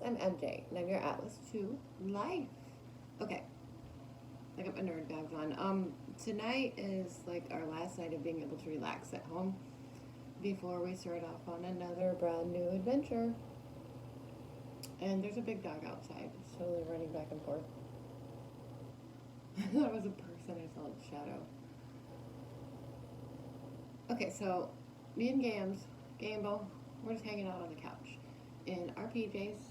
I'm MJ, and I'm your Atlas to life. Okay, I got my nerd bags on. Tonight is like our last night of being able to relax at home before we start off on another brand new adventure. And there's a big dog outside. It's totally running back and forth. I thought it was a person. I saw its shadow. Okay, so me and Gambo, we're just hanging out on the couch in our PJs,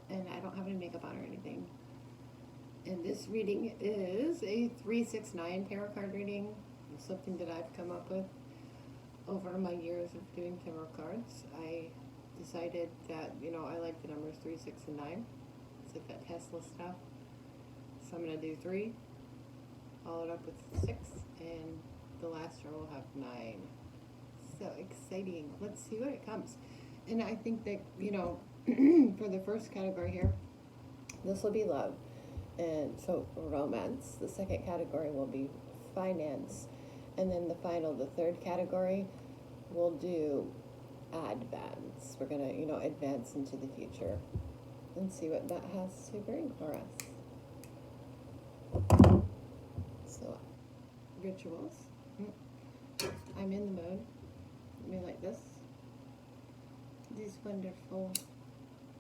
and I don't have any makeup on or anything. And this reading is a 369 tarot card reading. It's something that I've come up with over my years of doing tarot cards. I decided that, I like the numbers 3, 6, and 9. It's like that Tesla stuff. So I'm going to do 3, follow it up with 6, and the last row will have 9. So exciting. Let's see what it comes. And I think that, for the first category here, this will be love. And so romance. The second category will be finance. And then the third category, we'll do advance. We're going to, advance into the future and see what that has to bring for us. So, rituals. I'm in the mood. Let me like this. This wonderful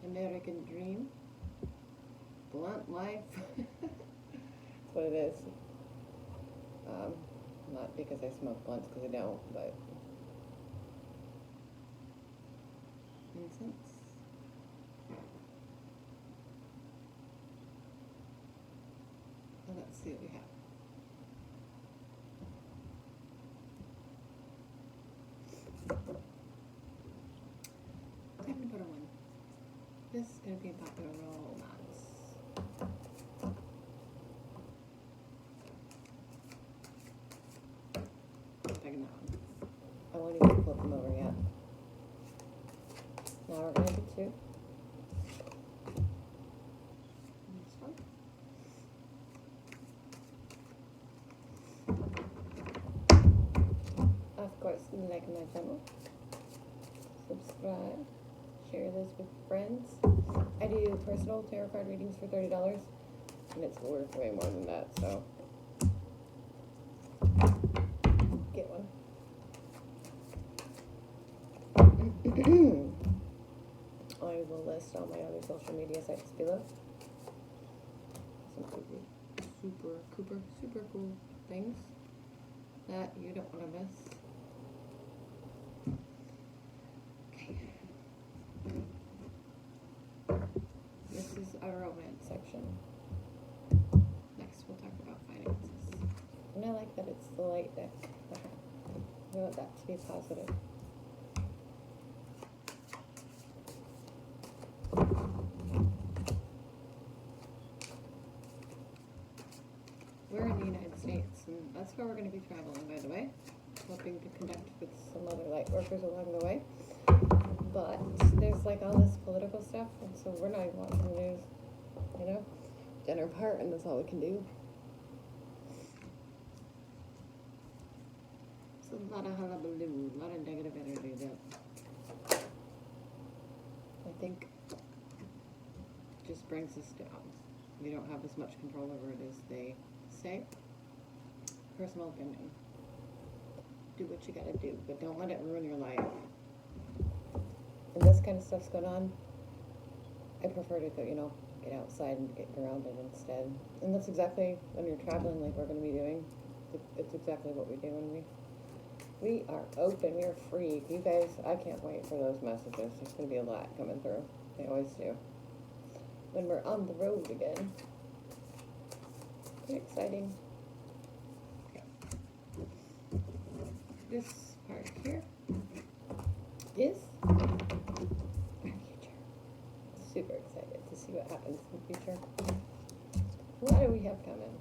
American dream. Blunt life. That's what it is. Not because I smoke blunts, because I don't, but incense. And let's see what we have. I'm going to put a 1. This is going to be about the romance. Taking that one. I won't even flip them over yet. Now we're going to do 2. This one. Of course, like my channel. Subscribe. Share this with friends. I do personal tarot card readings for $30, and it's worth way more than that, so get one. I will list all my other social media sites below. Some super cool things that you don't want to miss. This is our romance section. Next, we'll talk about finances. And I like that it's the light deck. I want that to be positive. We're in the United States, and that's where we're going to be traveling, by the way. Hoping to connect with some other light workers along the way. But there's like all this political stuff, and so we're not even watching the news, Dinner part, and that's all we can do. It's a lot of hullabaloo, a lot of negative energy that I think just brings us down. We don't have as much control over it as they say. Personal opinion. Do what you gotta do, but don't let it ruin your life. And this kind of stuff's going on, I prefer to go, get outside and get grounded instead. And that's exactly, when you're traveling like we're going to be doing, it's exactly what we do when we are open, we are free. You guys, I can't wait for those messages. There's going to be a lot coming through. They always do. When we're on the road again. Pretty exciting. Okay. This part here is our future. Super excited to see what happens in the future. What do we have coming?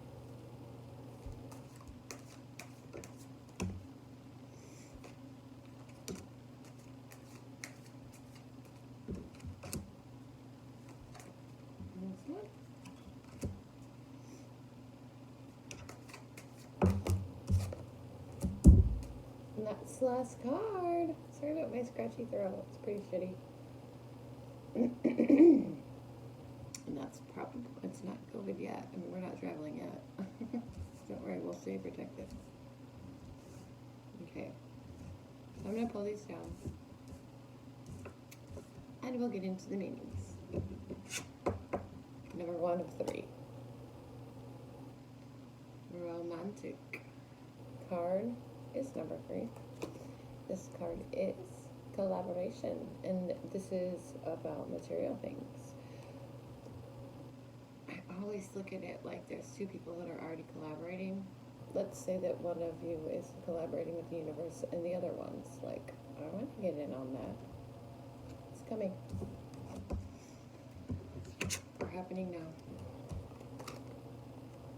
This one. And that's the last card. Sorry about my scratchy throat. It's pretty shitty. COVID yet. I mean, we're not traveling yet. Don't worry, we'll stay protected. Okay. So I'm going to pull these down. And we'll get into the meanings. Number 1 of 3. Romantic card is number 3. This card is collaboration, and this is about material things. I always look at it like there's 2 people that are already collaborating. Let's say that one of you is collaborating with the universe, and the other one's like, I want to get in on that. It's coming. Or happening now.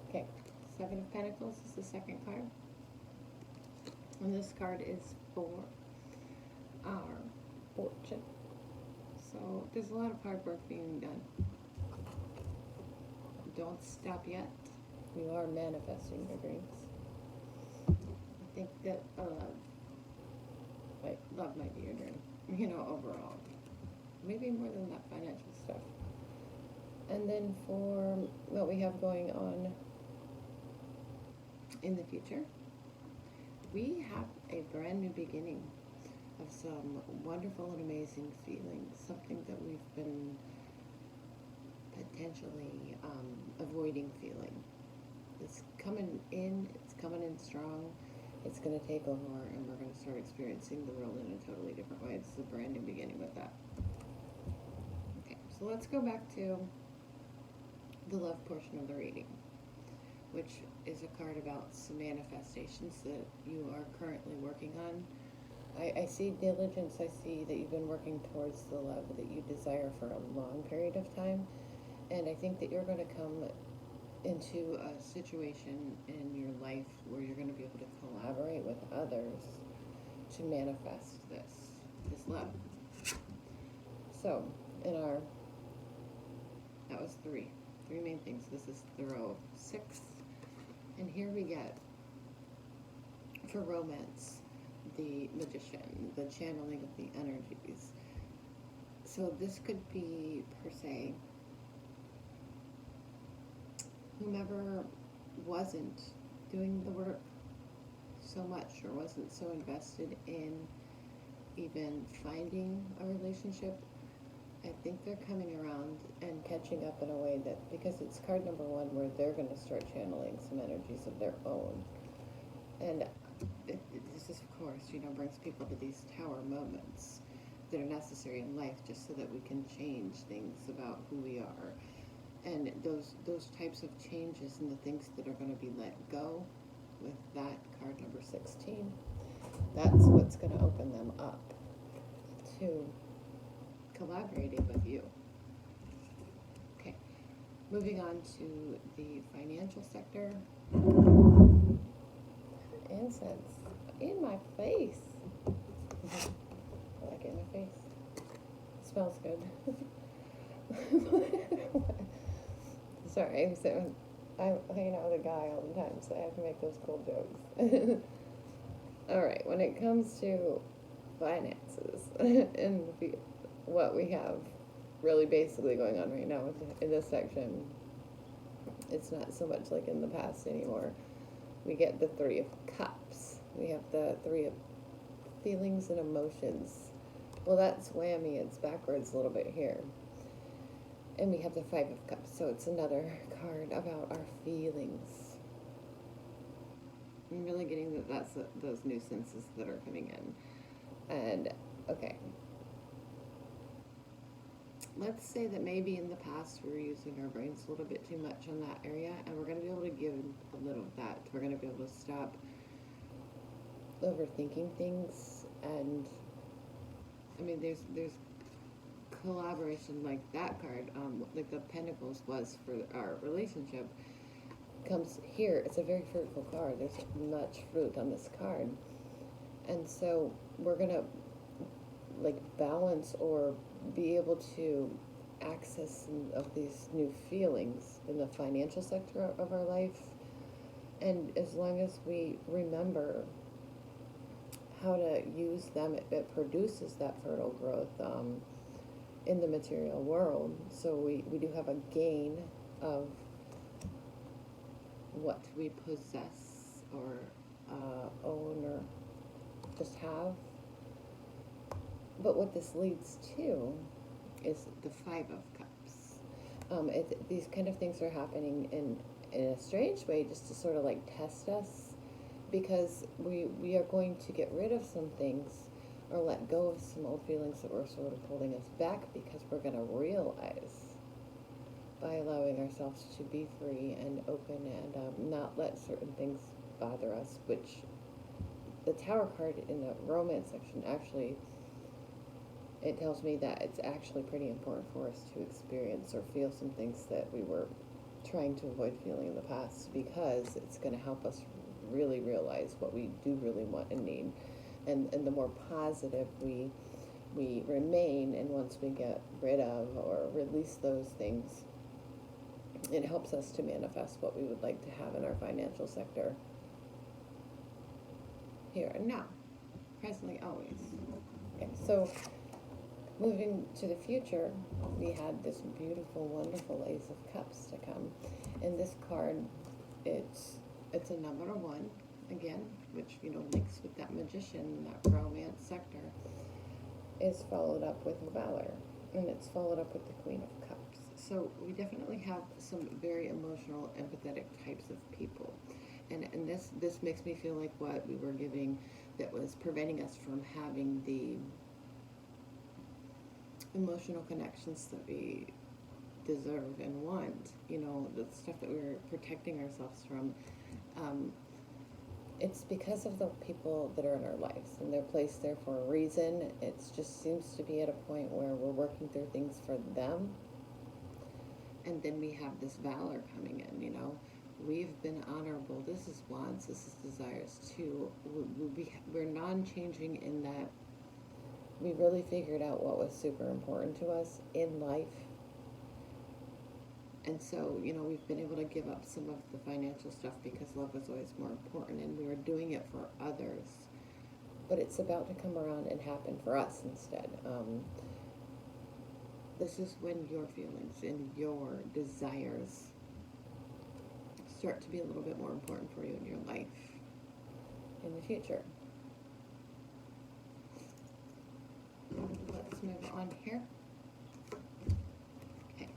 Okay, 7 of Pentacles is the second card. And this card is for our fortune. So there's a lot of hard work being done. Don't stop yet. You are manifesting your dreams. I think that love might be your dream, overall. Maybe more than that financial stuff. And then for what we have going on in the future, we have a brand new beginning of some wonderful and amazing feelings, something that we've been potentially avoiding feeling. It's coming in strong. It's going to take over, and we're going to start experiencing the world in a totally different way. It's a brand new beginning with that. Okay, so let's go back to the love portion of the reading, which is a card about some manifestations that you are currently working on. I see diligence. I see that you've been working towards the love that you desire for a long period of time. And I think that you're going to come into a situation in your life where you're going to be able to collaborate with others to manifest this love. So, that was 3 main things. This is the row of 6. And here we get, for romance, the magician, the channeling of the energies. So this could be, per se, whomever wasn't doing the work so much or wasn't so invested in even finding a relationship, I think they're coming around and catching up in a way that, because it's card number 1 where they're going to start channeling some energies of their own. And this is, of course, brings people to these tower moments that are necessary in life just so that we can change things about who we are. And those types of changes and the things that are going to be let go with that card number 16, that's what's going to open them up to collaborating with you. Okay, moving on to the financial sector. Incense in my face. I like it in my face. It smells good. Sorry, I'm hanging out with a guy all the time, so I have to make those cool jokes. Alright, when it comes to finances and what we have really basically going on right now in this section, it's not so much like in the past anymore. We get the 3 of Cups. We have the 3 of feelings and emotions. Well, that's whammy. It's backwards a little bit here. And we have the 5 of Cups, so it's another card about our feelings. I'm really getting that that's those nuisances that are coming in. And, okay. Let's say that maybe in the past we were using our brains a little bit too much on that area, and we're going to be able to give a little of that. We're going to be able to stop overthinking things, and, I mean, there's collaboration like that card, like the Pentacles was for our relationship, comes here. It's a very fruitful card. There's much fruit on this card. And so we're going to balance or be able to access some of these new feelings in the financial sector of our life. And as long as we remember how to use them, it produces that fertile growth in the material world. So we do have a gain of what we possess or own or just have. But what this leads to is the Five of Cups. These kind of things are happening in a strange way just to sort of like test us, because we are going to get rid of some things or let go of some old feelings that were sort of holding us back, because we're going to realize by allowing ourselves to be free and open and not let certain things bother us, which the Tower card in the romance section actually, it tells me that it's actually pretty important for us to experience or feel some things that we were trying to avoid feeling in the past, because it's going to help us really realize what we do really want and need. And the more positive we remain, and once we get rid of or release those things, it helps us to manifest what we would like to have in our financial sector. Here and now. Presently, always. Okay, so moving to the future, we had this beautiful, wonderful Ace of Cups to come. And this card, it's a number one, again, which, links with that Magician, that romance sector, is followed up with Valor. And it's followed up with the Queen of Cups. So we definitely have some very emotional, empathetic types of people. And this makes me feel like what we were giving that was preventing us from having the emotional connections that we deserve and want, the stuff that we're protecting ourselves from. It's because of the people that are in our lives, and they're placed there for a reason. It just seems to be at a point where we're working through things for them. And then we have this Valor coming in, We've been honorable. This is wants, this is desires too. We're non-changing in that we really figured out what was super important to us in life. And so, we've been able to give up some of the financial stuff because love was always more important, and we were doing it for others. But it's about to come around and happen for us instead. This is when your feelings and your desires start to be a little bit more important for you in your life in the future. Let's move on here. Okay,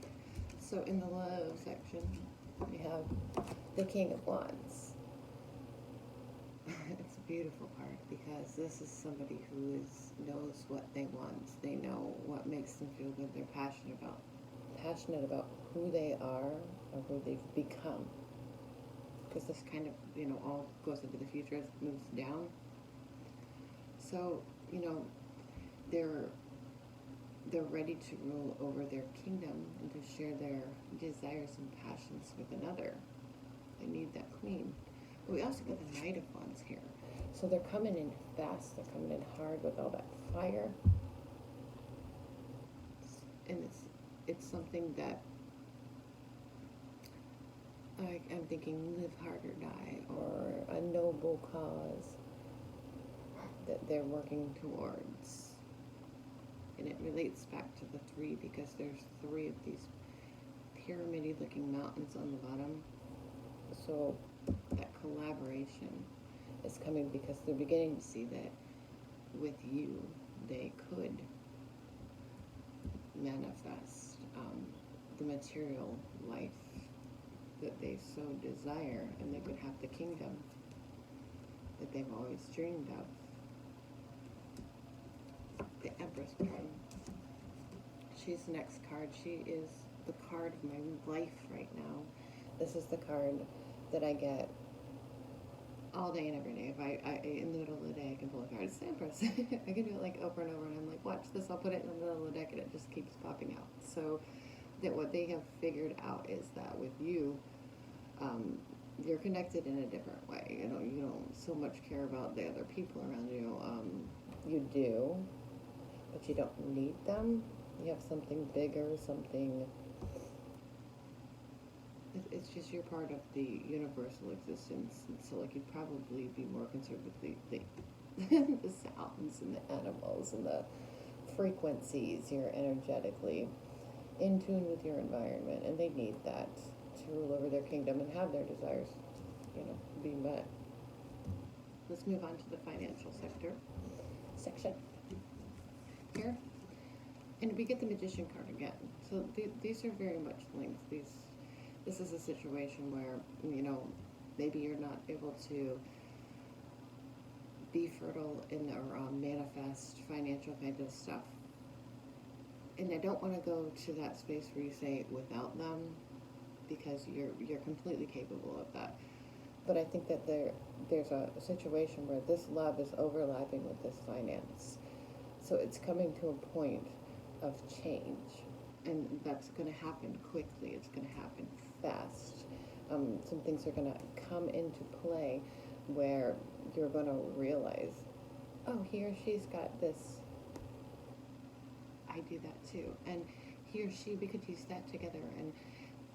so in the love section, we have the King of Wands. It's a beautiful card because this is somebody who knows what they want. They know what makes them feel good. They're passionate about who they are or who they've become. Because this kind of, all goes into the future as it moves down. So, they're ready to rule over their kingdom and to share their desires and passions with another. They need that queen. But we also get the Knight of Wands here. So they're coming in fast, they're coming in hard with all that fire. And it's something that I'm thinking live hard or die, or a noble cause that they're working towards. And it relates back to the three, because there's three of these pyramid-y looking mountains on the bottom. So that collaboration is coming because they're beginning to see that with you they could manifest the material life that they so desire, and they could have the kingdom that they've always dreamed of. The Empress card. She's the next card. She is the card of my life right now. This is the card that I get all day and every day. If I in the middle of the day, I can pull a card. It's the Empress. I can do it like over and over, and I'm like, watch this. I'll put it in the middle of the deck, and it just keeps popping out. So that what they have figured out is that with you, you're connected in a different way. You don't so much care about the other people around you. You do, but you don't need them. You have something bigger, something. It's just you're part of the universal existence, and so like you'd probably be more concerned with the the sounds and the animals and the frequencies. You're energetically in tune with your environment, and they need that to rule over their kingdom and have their desires be met. Let's move on to the financial section here. And we get the Magician card again. So these are very much linked. This is a situation where, maybe you're not able to be fertile or manifest financial kind of stuff. And I don't want to go to that space where you say without them, because you're completely capable of that. But I think that there's a situation where this love is overlapping with this finance. So it's coming to a point of change. And that's going to happen quickly. It's going to happen fast. Some things are going to come into play where you're going to realize, oh, he or she's got this. I do that too. And he or she, we could use that together. And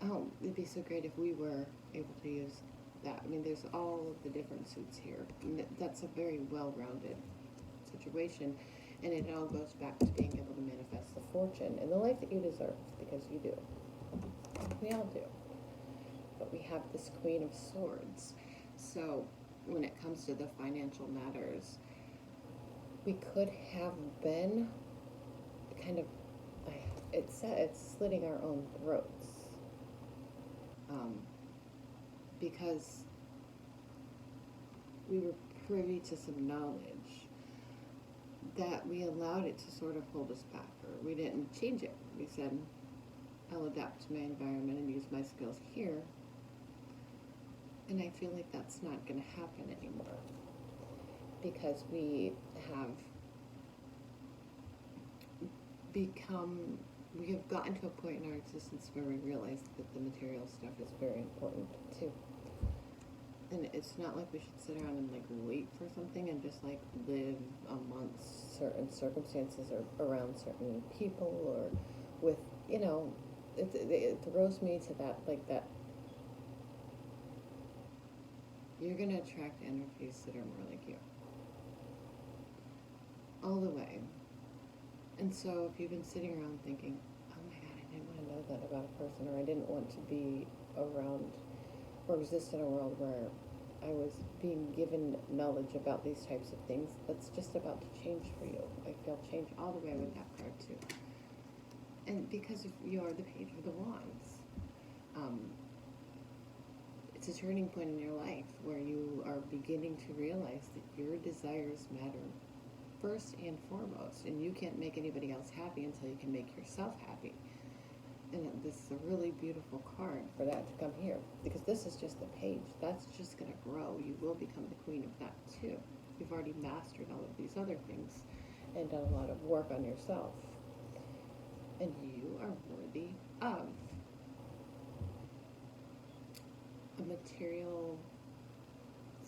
oh, it'd be so great if we were able to use that. I mean, there's all of the different suits here. And that's a very well-rounded situation. And it all goes back to being able to manifest the fortune and the life that you deserve, because you do. We all do. But we have this Queen of Swords. So when it comes to the financial matters, we could have been kind of, it's slitting our own throats. Because we were privy to some knowledge that we allowed it to sort of hold us back, or we didn't change it. We said, I'll adapt to my environment and use my skills here. And I feel like that's not going to happen anymore, because we have gotten to a point in our existence where we realize that the material stuff is very important too. And it's not like we should sit around and wait for something and just live amongst certain circumstances or around certain people, or with, it throws me to that you're going to attract energies that are more like you. All the way. And so if you've been sitting around thinking, oh my God, I didn't want to know that about a person, or I didn't want to be around or exist in a world where I was being given knowledge about these types of things, that's just about to change for you. I feel change all the way with that card too. And because you're the Page of the Wands, it's a turning point in your life where you are beginning to realize that your desires matter first and foremost, and you can't make anybody else happy until you can make yourself happy. And this is a really beautiful card for that to come here, because this is just the page. That's just going to grow. You will become the queen of that too. You've already mastered all of these other things and done a lot of work on yourself. And you are worthy of a material,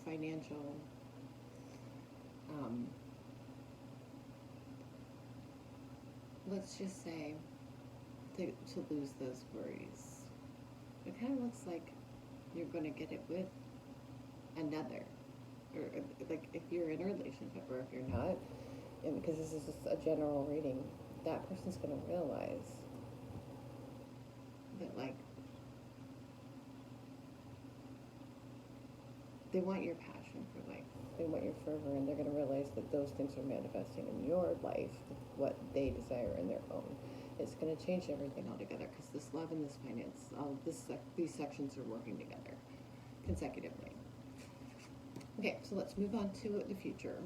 financial, let's just say, to lose those worries. It kind of looks like you're going to get it with another, or if you're in a relationship, or if you're not, and because this is just a general reading, that person's going to realize that they want your passion for life, they want your fervor, and they're going to realize that those things are manifesting in your life, what they desire in their own. It's going to change everything altogether, because this love and this finance, these sections are working together consecutively. Okay, so let's move on to the future,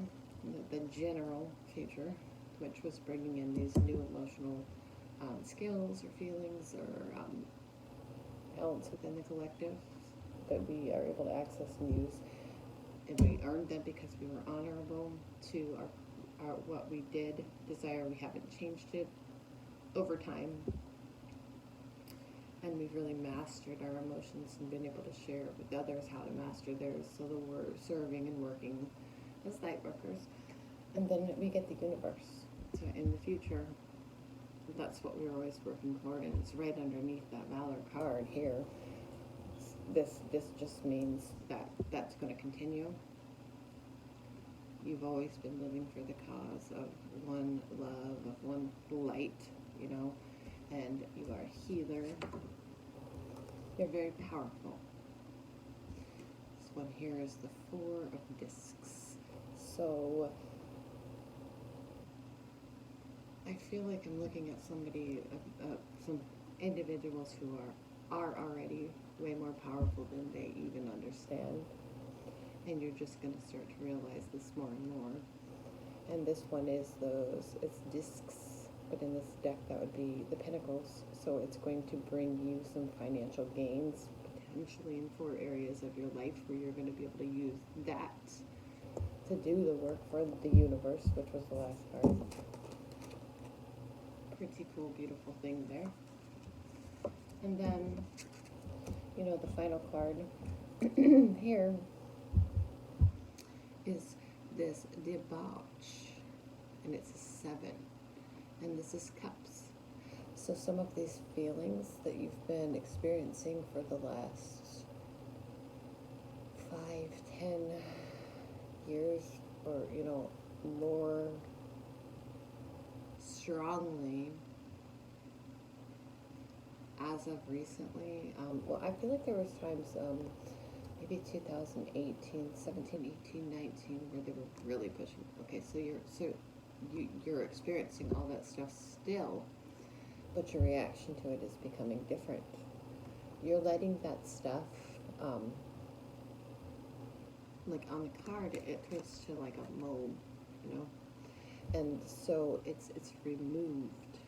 the general future, which was bringing in these new emotional skills or feelings or talents within the collective that we are able to access and use. And we earned them because we were honorable to our what we did desire. We haven't changed it over time, and we've really mastered our emotions and been able to share with others how to master theirs, so that we're serving and working as light workers. And then we get the universe. So in the future, that's what we're always working toward, and it's right underneath that Valor card here. This just means that that's going to continue. You've always been living for the cause of one love, of one light, and you are a healer. You're very powerful. this one here is the Four of Discs. So I feel like I'm looking at somebody, some individuals who are already way more powerful than they even understand. And you're just going to start to realize this more and more. And this one is it's discs, but in this deck that would be the Pentacles. So it's going to bring you some financial gains, potentially in 4 areas of your life where you're going to be able to use that to do the work for the universe, which was the last card. Pretty cool, beautiful thing there. And then, you know, the final card here is this debauch, and it's a 7, and this is cups. So some of these feelings that you've been experiencing for the last 5, 10 years, or, you know, more strongly as of recently. Well, I feel like there was times, maybe 2018, 17, 18, 19, where they were really pushing. Okay, so you're experiencing all that stuff still, but your reaction to it is becoming different. You're letting that stuff, like on the card, it turns to like a mold, you know, and so it's removed.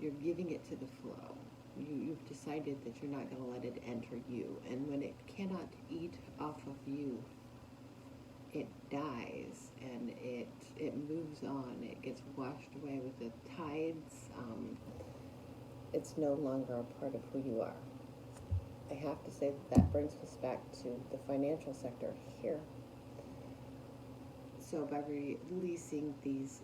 You're giving it to the flow. You've decided that you're not going to let it enter you. And when it cannot eat off of you, it dies and it moves on. It gets washed away with the tides. It's no longer a part of who you are. I have to say that brings us back to the financial sector here. So by releasing these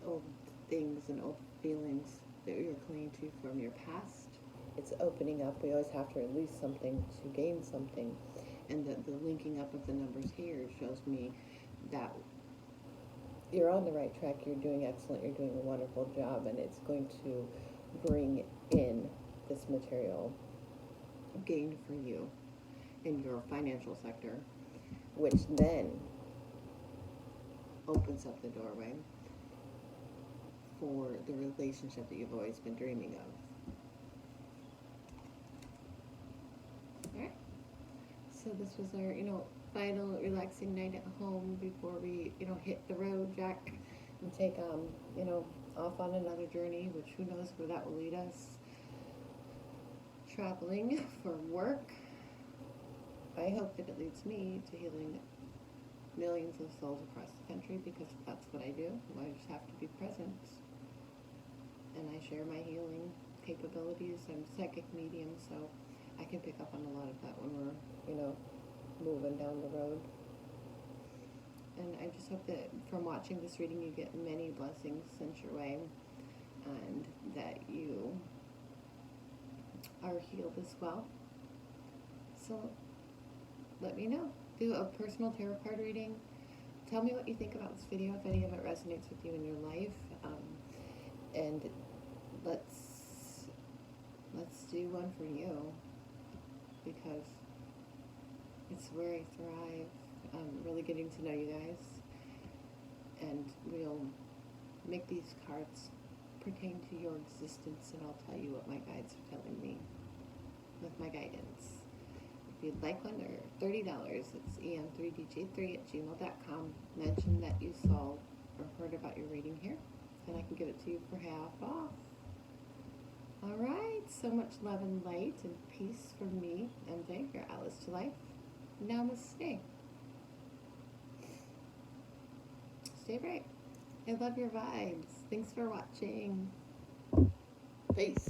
old things and old feelings that you're clinging to from your past, it's opening up. We always have to release something to gain something. And the linking up of the numbers here shows me that you're on the right track. You're doing excellent. You're doing a wonderful job. And it's going to bring in this material gain for you in your financial sector, which then opens up the doorway for the relationship that you've always been dreaming of. Alright, so this was our, you know, final relaxing night at home before we, you know, hit the road, Jack, and take, you know, off on another journey, which who knows where that will lead us. Traveling for work. I hope that it leads me to healing millions of souls across the country, because that's what I do. I just have to be present. And I share my healing capabilities. I'm a psychic medium, so I can pick up on a lot of that when we're, you know, moving down the road. And I just hope that from watching this reading you get many blessings sent your way, and that you are healed as well. So let me know. Do a personal tarot card reading. Tell me what you think about this video, if any of it resonates with you in your life. And let's do one for you, because it's where I thrive. Really getting to know you guys, and we'll make these cards pertain to your existence, and I'll tell you what my guides are telling me with my guidance. If you'd like one, they're $30. It's em3dj3@gmail.com. Mention that you saw or heard about your reading here, and I can give it to you for half off. Alright, so much love and light and peace from me, MJ, your Atlas to Life. Namaste. Stay bright. I love your vibes. Thanks for watching. Peace.